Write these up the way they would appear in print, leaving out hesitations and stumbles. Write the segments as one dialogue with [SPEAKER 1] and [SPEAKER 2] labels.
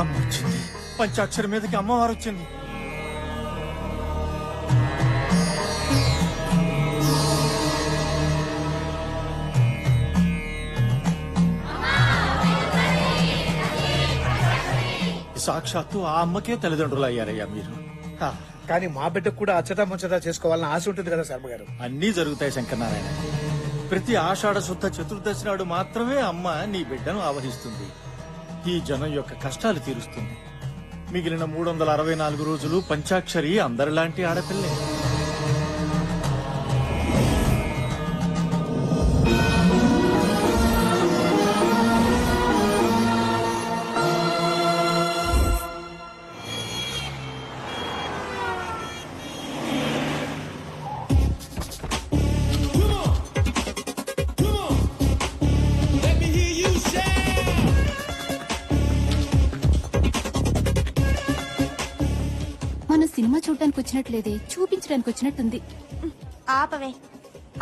[SPEAKER 1] అమ్మ వచ్చింది. పంచాక్షరి మీదకి అమ్మవారు వచ్చింది. సాక్షాత్తు ఆ అమ్మకే తల్లిదండ్రులు అయ్యారయ్యా మీరు.
[SPEAKER 2] కానీ మా బిడ్డకు కూడా అచ్చట ముచ్చట చేసుకోవాలని ఆశ ఉంటుంది కదా శర్మ గారు.
[SPEAKER 1] అన్నీ జరుగుతాయి శంకరనారాయణ. ప్రతి ఆషాఢ శుద్ధ చతుర్దశి నాడు మాత్రమే అమ్మ నీ బిడ్డను ఆవహిస్తుంది. ఈ జనం యొక్క కష్టాలు తీరుస్తుంది. మిగిలిన 364 రోజులు పంచాక్షరి అందరిలాంటి ఆడపిల్లే.
[SPEAKER 3] సినిమా చూడడానికి వచ్చినట్లేదే, చూపించడానికి వచ్చినట్టుంది.
[SPEAKER 4] ఆపవే,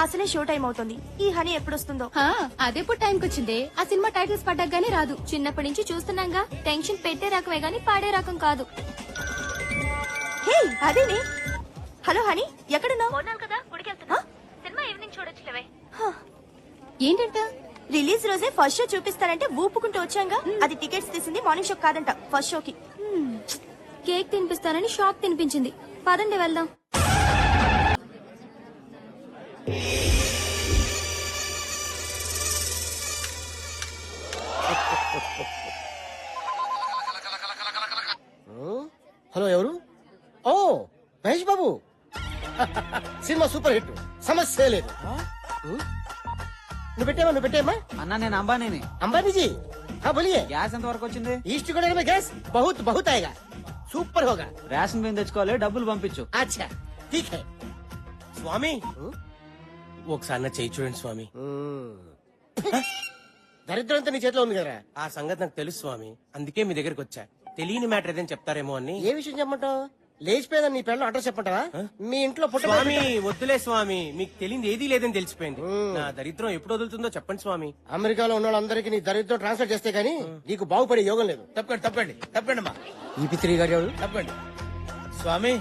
[SPEAKER 4] అసలే షో టైం అవుతుంది. ఈ హనీ ఎప్పుడొస్తుందో?
[SPEAKER 3] అదెప్పుడు టైంకి వచ్చిందే? ఆ సినిమా టైటిల్స్ పడ్డాగానే రాదు.
[SPEAKER 4] చిన్నప్పటి నుంచి చూస్తున్నాగా. టెన్షన్ పెట్టే రకమే గానీ పాడే రకం కాదు. హే అదేనే. హలో హనీ, ఎక్కడున్నావు? సినిమా ఈవినింగ్ చూడొచ్చులేవే.
[SPEAKER 3] ఏంటంట?
[SPEAKER 4] రిలీజ్ రోజే ఫస్ట్ షో చూపిస్తారంటే ఊపుకుంటూ వచ్చాంగా. అది టికెట్స్ తీసింది మార్నింగ్ షో కాదంట, ఫస్ట్ షోకి. కేక్ తినిపిస్తానని షాక్ తినిపించింది. పదండి వెళ్దాం.
[SPEAKER 5] హలో, ఎవరు? Oh Mahesh Babu. Cinema super hit, సమస్య లేదు. నువ్వు పెట్టేమా
[SPEAKER 6] అన్నా? నేను అంబానీని.
[SPEAKER 5] అంబానీజీ, हाँ बोलिए.
[SPEAKER 6] గ్యాస్ ఎంత వరకు వచ్చింది?
[SPEAKER 5] ఈస్ట్ గోదావరి में गैस बहुत बहुत आएगा, సూపర్ होगा.
[SPEAKER 6] రేషన్ బియ్యం తెచ్చుకోవాలి, డబ్బులు పంపించు.
[SPEAKER 5] अच्छा ठीक है.
[SPEAKER 7] స్వామి ఒకసారి నా చేయి చూడండి స్వామి.
[SPEAKER 5] దరిద్రం అంతా నీ చేతిలో ఉంది కదా.
[SPEAKER 7] ఆ సంగతి నాకు తెలుసు స్వామి, అందుకే మీ దగ్గరికి వచ్చా. తెలియని మ్యాటర్ ఏదైనా చెప్తారేమో అని.
[SPEAKER 5] ఏ విషయం చెప్పమంటావు? లేచిపోయిందని నీ పిల్లలు అడ్రస్ చెప్పంటావా? మీ ఇంట్లో పుట్ట
[SPEAKER 7] స్వామి వద్దులే స్వామి, మీకు తెలియదు ఏదీ లేదని తెలిసిపోయింది. నా దరిద్రం ఎప్పుడు వదులుతుందో చెప్పండి స్వామి.
[SPEAKER 5] అమెరికాలో ఉన్న వాళ్ళందరికీ నీ దరిద్రం ట్రాన్స్ఫర్ చేస్తే గానీ నీకు బాగుపడే యోగం లేదు.
[SPEAKER 8] తప్పండి తప్పండి తప్పండి అమ్మా,
[SPEAKER 5] ఈ పిత్రి గారు ఎవరు?
[SPEAKER 8] తప్పండి. స్వామి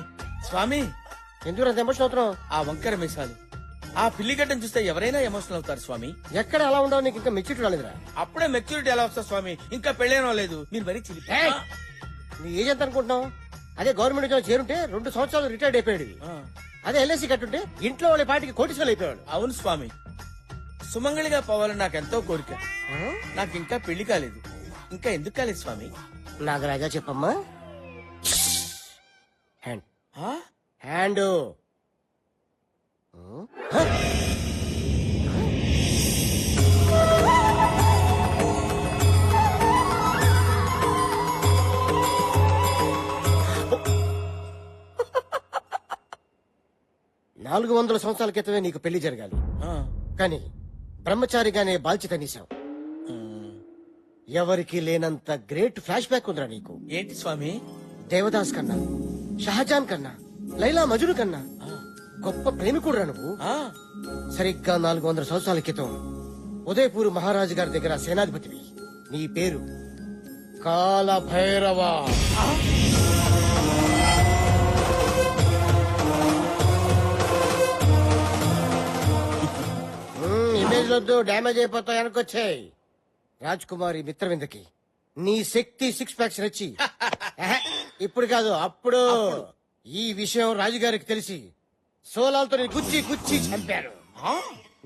[SPEAKER 8] స్వామి,
[SPEAKER 5] ఎందుకు అంత ఎమోషన్ అవుతున్నావు?
[SPEAKER 8] ఆ వంకర మీసాలు, ఆ పిల్లిగడ్డను చూస్తే ఎవరైనా ఎమోషనల్ అవుతారు స్వామి.
[SPEAKER 5] ఎక్కడ అలా ఉండవు? నీకు ఇంకా మెచ్యూరిటీ రాలేదురా?
[SPEAKER 8] అప్పుడే మెచ్యూరిటీ ఎలా వస్తా స్వామి? ఇంకా పెళ్ళేనో లేదు, మీరు మరీ చిలిపి.
[SPEAKER 5] నీ ఏజ్ ఎంత అనుకుంటున్నావు? అదే గవర్నమెంట్ ఉద్యోగం చేరుంటే 2 సంవత్సరాలు రిటైర్డ్ అయిపోయాడు. అదే ఎల్ఐసి కట్టుంటే ఇంట్లో వాళ్ళ పాటికి కోటీశ్వరులు అయిపోయాడు.
[SPEAKER 8] అవును స్వామి, సుమంగళిగా పోవాలని నాకు ఎంతో కోరిక. నాకు ఇంకా పెళ్లి కాలేదు. ఇంకా ఎందుకు కాలేదు స్వామి?
[SPEAKER 5] నాగరాజా చెప్పమ్మా. హ్యాండ్
[SPEAKER 8] ఆ?
[SPEAKER 5] హ్యాండ్. 400 సంవత్సరాల క్రితమే నీకు పెళ్లి జరగాలి. కానీ బ్రహ్మచారిగానే బాల్చి తనీశావు. ఎవరికి లేనంత గ్రేట్ ఫ్లాష్ బ్యాక్ ఉందిరా నీకు.
[SPEAKER 8] ఏంటి స్వామి?
[SPEAKER 5] దేవదాస్ కన్నా, షహజాన్ కన్నా, లైలా మజును కన్నా గొప్ప ప్రేమికుడురా నువ్వు. సరిగ్గా 400 సంవత్సరాల క్రితం ఉదయపూర్ మహారాజు గారి దగ్గర సేనాధిపతివి. నీ పేరు కాల భైరవ. ఇమేజ్ వద్దు, డ్యామేజ్ అయిపోతాయి. వెనకొచ్చాయి. రాజ్ కుమారి మిత్రవిందకి నీ శక్తి 6 ప్యాక్స్ నచ్చి ఇప్పుడు కాదు అప్పుడు ఈ విషయం రాజుగారికి తెలిసి సోలాలతో నీ గుచ్చి గుచ్చి చంపారు.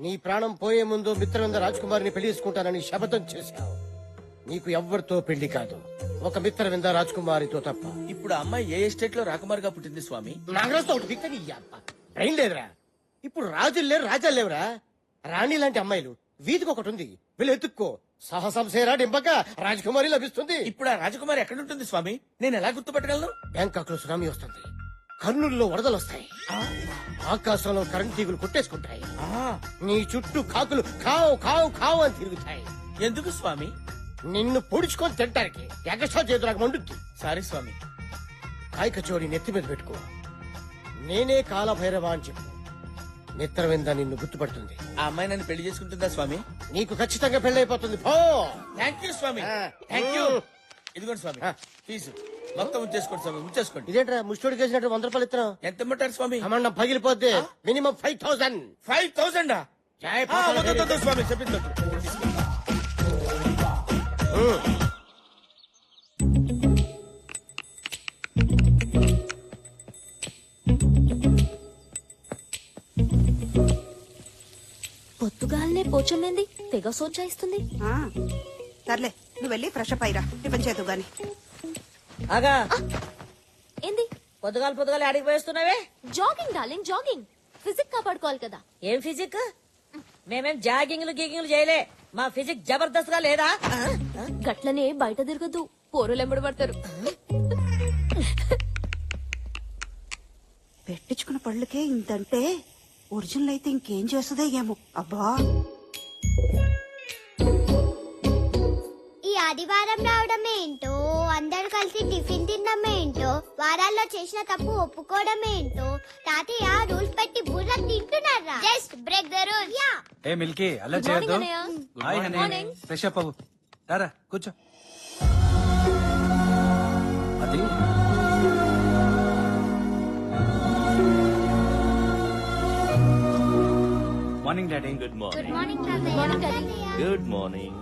[SPEAKER 5] నీ ప్రాణం పోయే ముందు మిత్రవింద రాజ్ కుమారిని పెళ్లి చేసుకుంటానని శపథం చేశావు. నీకు ఎవ్వరితో పెళ్లి కాదు, ఒక మిత్రవింద రాజ్ కుమారితో తప్ప.
[SPEAKER 8] ఇప్పుడు అమ్మాయి ఏ ఎస్టేట్ లో రాకుమారిగా పుట్టింది స్వామి?
[SPEAKER 5] నాగరాజుతో ఒకటి దిక్కు నీ అబ్బ. ట్రైన్ లేదురా, ఇప్పుడు రాజులు లేరు, రాజాలు లేవురా. రాణి లాంటి అమ్మాయిలు వీధికి ఒకటి ఉంది, వీళ్ళు ఎత్తుక్కో. సాహసం సేరా డింపక రాజకుమారి లభిస్తుంది.
[SPEAKER 8] ఇప్పుడు ఆ రాజకుమారి ఎక్కడుంటుంది స్వామి? నేను ఎలా గుర్తుపట్టగలను?
[SPEAKER 5] బ్యాంకాక్ లో సునామీ వస్తుంది, కర్నూలులో వరదలు వస్తాయి, ఆకాశంలో కరెంట్ తీగులు కొట్టేసుకుంటాయి, నీ చుట్టూ కాకులు కావు కావు కావు అని తిరుగుతాయి.
[SPEAKER 8] ఎందుకు స్వామి?
[SPEAKER 5] నిన్ను పొడుచుకొని తింటానికి. ఎగస్ట్రా చేతులకు మండుద్ది.
[SPEAKER 8] సారీ స్వామి.
[SPEAKER 5] కాయ కచోడి నెత్తి మీద పెట్టుకో. నేనే కాలభైరవ అని చెప్పు. మిత్రవింద నిన్ను గుర్తుపడుతుంది.
[SPEAKER 8] ఆ అమ్మాయి నన్ను పెళ్లి చేసుకుంటుందా స్వామి?
[SPEAKER 5] నీకు ఖచ్చితంగా పెళ్లి అయిపోతుంది. పో.
[SPEAKER 8] థ్యాంక్ యూ స్వామి, థ్యాంక్ యూ. ఇదిగోండి స్వామి ఫీజు మొత్తం ఉంచేసుకోండి స్వామి ఉంచేసుకోండి.
[SPEAKER 5] ఇదేంట్రా ముష్టోడికి వేసినట్టు 100 రూపాయలు ఇస్తున్నావు?
[SPEAKER 8] ఎంత ఇమ్మంటారు స్వామి?
[SPEAKER 5] అమ్మ పగిలిపోద్ది. మినిమం 5000.
[SPEAKER 8] 5000 స్వామి చెప్పింది
[SPEAKER 4] పొద్దుగాలనే పోచమ్మేంది తెగ సోచాయిస్తుంది.
[SPEAKER 9] సర్లే నువ్వు వెళ్ళి ఫ్రెష్ అప్ అయ్యిరా, టిఫిన్ చేద్దు గాని.
[SPEAKER 10] ఆగా
[SPEAKER 4] ఏంది?
[SPEAKER 10] పొద్దుగాల ఆడికి పోయేస్తున్నావే?
[SPEAKER 4] Jogging darling jogging. ఫిజిక్ కాపాడుకోవాలి కదా.
[SPEAKER 10] ఏం ఫిజిక్? మేమేం జాగింగ్లు గీగింగ్లు చేయలే. మా ఫిజిక్ జబర్దస్త్ గా లేదా?
[SPEAKER 4] గట్లనే బయట తిరగద్దు, పోరులు ఎంబడి పడతారు.
[SPEAKER 9] పెట్టించుకున్న పళ్ళకే ఇంతంటే ఒరిజినల్ అయితే ఇంకేం చేస్తుందో ఏమో. అబ్బా
[SPEAKER 3] ఈ ఆదివారం రావడం ఏంటో, అందరు కలిసి టిఫిన్ తినడం ఏంటో, వారాల్లో చేసిన తప్పు ఒప్పుకోవడం ఏంటో, తాతయ్య రూల్స్ పెట్టి బుర్ర తింటున్నారా? Just break the rule. యా
[SPEAKER 11] ఏ మిల్కీ అలా
[SPEAKER 4] Good morning,
[SPEAKER 11] చేయొద్దు.
[SPEAKER 4] అన్నయ్య.
[SPEAKER 11] Hi
[SPEAKER 4] Good
[SPEAKER 11] honey,
[SPEAKER 4] morning.
[SPEAKER 11] Fresh up అవ్వు. రారా కూర్చో. అది morning daddy. Good
[SPEAKER 3] good morning తాతయ్య.
[SPEAKER 4] Morning daddy.
[SPEAKER 12] Good morning.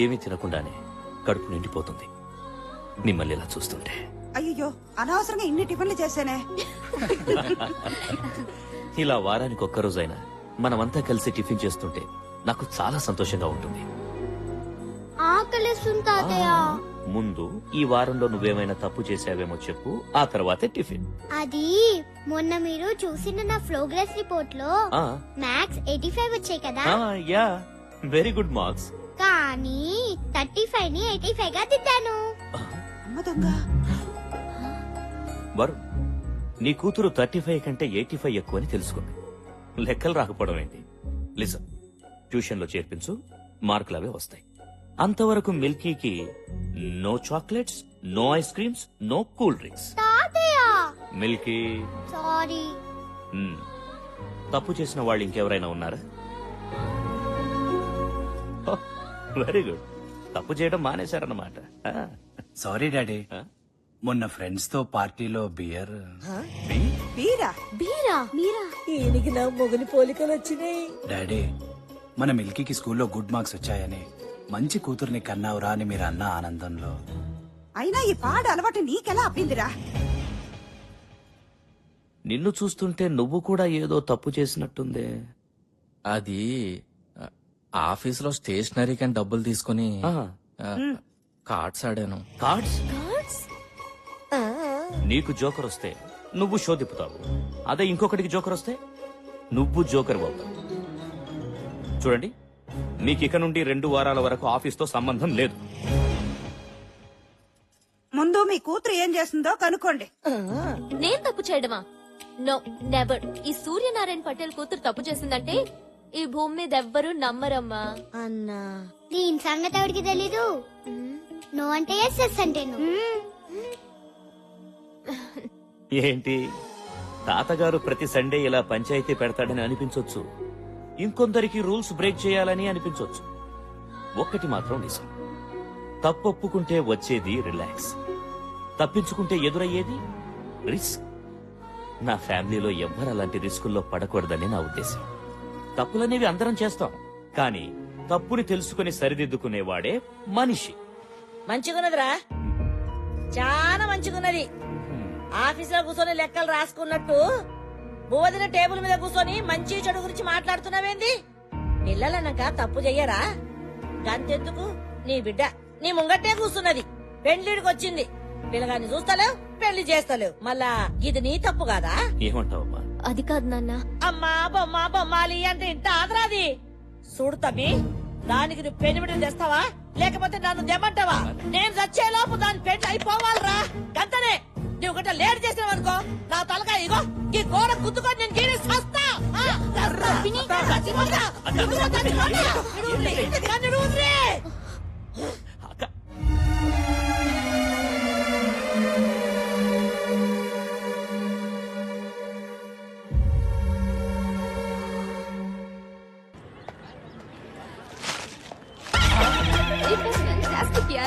[SPEAKER 12] ఏమీ తినకుండానే కడుపు నిండిపోతుంది మిమ్మల్ని ఇలా చూస్తుంటే.
[SPEAKER 9] అయ్యో అనవసరంగా ఇన్ని టిఫిన్లు చేశానే.
[SPEAKER 12] ఇలా వారానికి ఒక్కరోజైనా మనమంతా కలిసి టిఫిన్ చేస్తుంటే నాకు చాలా సంతోషంగా ఉంటుంది.
[SPEAKER 3] ఆకలిస్తుంది తాతయ్య.
[SPEAKER 12] ముందు ఈ వారంలో నువ్వేమైనా తప్పు చేసావేమో చెప్పు, ఆ తర్వాతే టిఫిన్.
[SPEAKER 3] అది మొన్న మీరు చూసిన నా ప్రోగ్రెస్ రిపోర్ట్ లో
[SPEAKER 12] ఆ,
[SPEAKER 3] మ్యాథ్స్ 85 వచ్చాయి కదా,
[SPEAKER 12] యా వెరీ గుడ్ మార్క్స్.
[SPEAKER 3] కానీ 35 ని 85 గా దిద్దాను.
[SPEAKER 9] అమ్మ దొంగ.
[SPEAKER 12] వరుణ్, నీ కూతురు 35 కంటే 85 ఎక్కువని తెలుసుకుంది. లెక్కలు రాకపోవడం ఏంటి? లిసన్, ట్యూషన్ లో చేర్పించు, మార్కులు అవే వస్తాయి. అంతవరకు మిల్కీకి no chocolates, no ice creams, no cool drinks.
[SPEAKER 3] తాతయ్య
[SPEAKER 12] మిల్కీ,
[SPEAKER 3] సారీ.
[SPEAKER 12] తప్పు చేసిన వాళ్ళు ఇంకెవరైనా ఉన్నారా? వెరీ గుడ్, తప్పు చేయడం మానేశారన్నమాట.
[SPEAKER 11] సారీ డాడీ,
[SPEAKER 12] ఆ?
[SPEAKER 11] మొన్న ఫ్రెండ్స్ తో పార్టీలో బియర్.
[SPEAKER 9] బీరా
[SPEAKER 4] బీరా మీరా?
[SPEAKER 10] ఈయనకి నా మొగని పోలికలు వచ్చినాయి.
[SPEAKER 11] డాడీ, మన మిల్కీకి స్కూల్లో గుడ్ మార్క్స్ వచ్చాయని, మంచి కూతుర్ని కన్నావురా అని మీరు అన్న ఆనందంలో.
[SPEAKER 9] అయినా ఈ పాడు అలవాటు నీకెలా అబ్బిందిరా?
[SPEAKER 12] నిన్ను చూస్తుంటే నువ్వు కూడా ఏదో తప్పు చేసినట్టుందే.
[SPEAKER 13] అది ఆఫీస్ లో స్టేషనరీ కానీ డబ్బులు తీసుకుని కార్డ్స్ ఆడాను.
[SPEAKER 12] కార్డ్స్?
[SPEAKER 4] కార్డ్స్?
[SPEAKER 12] నీకు జోకర్ వస్తే నువ్వు షో తిప్పుతావు, అదే ఇంకొకటికి జోకర్ వస్తే నువ్వు జోకర్ అవుతావు. చూడండి, మీకు ఇక నుండి 2 వారాల వరకు ఆఫీస్ తో సంబంధం లేదు.
[SPEAKER 9] ముందు మీ కూతురు ఏం చేస్తుందో కనుక్కోండి.
[SPEAKER 4] నేను తప్పు చేయడమా? No never. ఈ సూర్యనారాయణ పటేల్ కూతురు తప్పు చేసిందంటే ఈ భూమి మీద ఎవ్వరూ నమ్మరమ్మా.
[SPEAKER 10] అన్నా
[SPEAKER 3] దీని సంగతి ఎవరికి తెలీదు. నో అంటే ఎస్, ఎస్ అంటే నో.
[SPEAKER 12] ఏంటి, తాతగారు ప్రతి సండే ఇలా పంచాయతీ పెడతాడని అనిపించొచ్చు, ఇంకొందరికి రూల్స్ బ్రేక్ చేయాలని అనిపించొచ్చు. ఒక్కటి మాత్రం నిజం, తప్పొప్పుకుంటే వచ్చేది రిలాక్స్, తప్పించుకుంటే ఎదురయ్యేది రిస్క్. నా ఫ్యామిలీలో ఎవ్వరు అలాంటి రిస్కుల్లో పడకూడదని నా ఉద్దేశం. తప్పులనేవి అందరం చేస్తాం, కానీ తప్పుని తెలుసుకుని సరిదిద్దుకునేవాడే మనిషి.
[SPEAKER 10] మంచిగున్నదిరా, చాలా మంచిగున్నది. ఆఫీసులో కూర్చొని లెక్కలు రాసుకున్నట్టు బోధిన టేబుల్ మీద కూర్చొని మంచి చెడు గురించి మాట్లాడుతున్నావేంది? పిల్లలన్నాక తప్పు చెయ్యరా? గంతెందుకు, నీ బిడ్డ నీ ముంగట్టే కూర్చున్నది, పెళ్లిడికి వచ్చింది. పిల్లగాన్ని చూస్తలేవు, పెళ్లి చేస్తలేవు, మళ్ళా ఇది నీ తప్పు కాదా?
[SPEAKER 12] ఏమంటావమ్మా?
[SPEAKER 4] అది కాదు నాన్న.
[SPEAKER 10] అమ్మా బొమ్మ బొమ్మాలి అంటే ఇంత ఆదరాది. చూడు తమ్మి, దానికి నువ్వు పెళ్లి తెస్తావా లేకపోతే నన్ను దెమ్మంటావా? నేను చచ్చేలోపు దాని పెళ్లి అయిపోవాలరా, గంతనే. నువ్వు గట్ట లేట్ చేసినావనుకో, నా తలకాయ ఇగో ఈ గోడ గుద్దుకొని నేను గీరి సస్తా. చచ్చిపోతా. నన్ను వదిలే.
[SPEAKER 12] అక్క,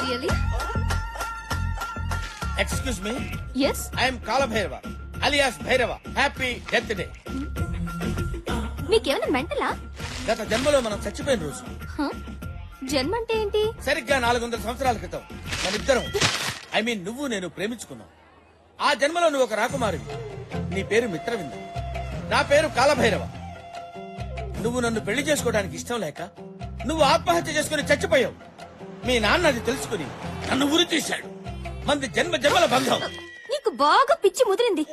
[SPEAKER 4] really
[SPEAKER 8] excuse me,
[SPEAKER 4] yes
[SPEAKER 8] I'm Kalabhairava alias Bhairava. Happy death day.
[SPEAKER 4] మీకేమైనా మెంటలా?
[SPEAKER 8] గత జన్మలో మనం చచ్చిపోయిన రోజు,
[SPEAKER 4] జన్మ అంటే ఏంటి?
[SPEAKER 8] సరిగ్గా 400 సంవత్సరాల క్రితం మనిద్దరం, ఐ మీన్ నువ్వు నేను ప్రేమించుకున్నాం. ఆ జన్మలో నువ్వు ఒక రాకుమారివి. నీ పేరు మిత్రవింద, నా పేరు కాలభైరవ. నువ్వు నన్ను పెళ్లి చేసుకోవడానికి ఇష్టం లేక నువ్వు ఆత్మహత్య చేసుకుని చచ్చిపోయావు. మీ నాన్న అది తెలుసుకుని నన్ను ఉరి తీశాడు. మంది జన్మ జన్మల బంధం.
[SPEAKER 4] నీకు బాగా పిచ్చి ముదిరింది.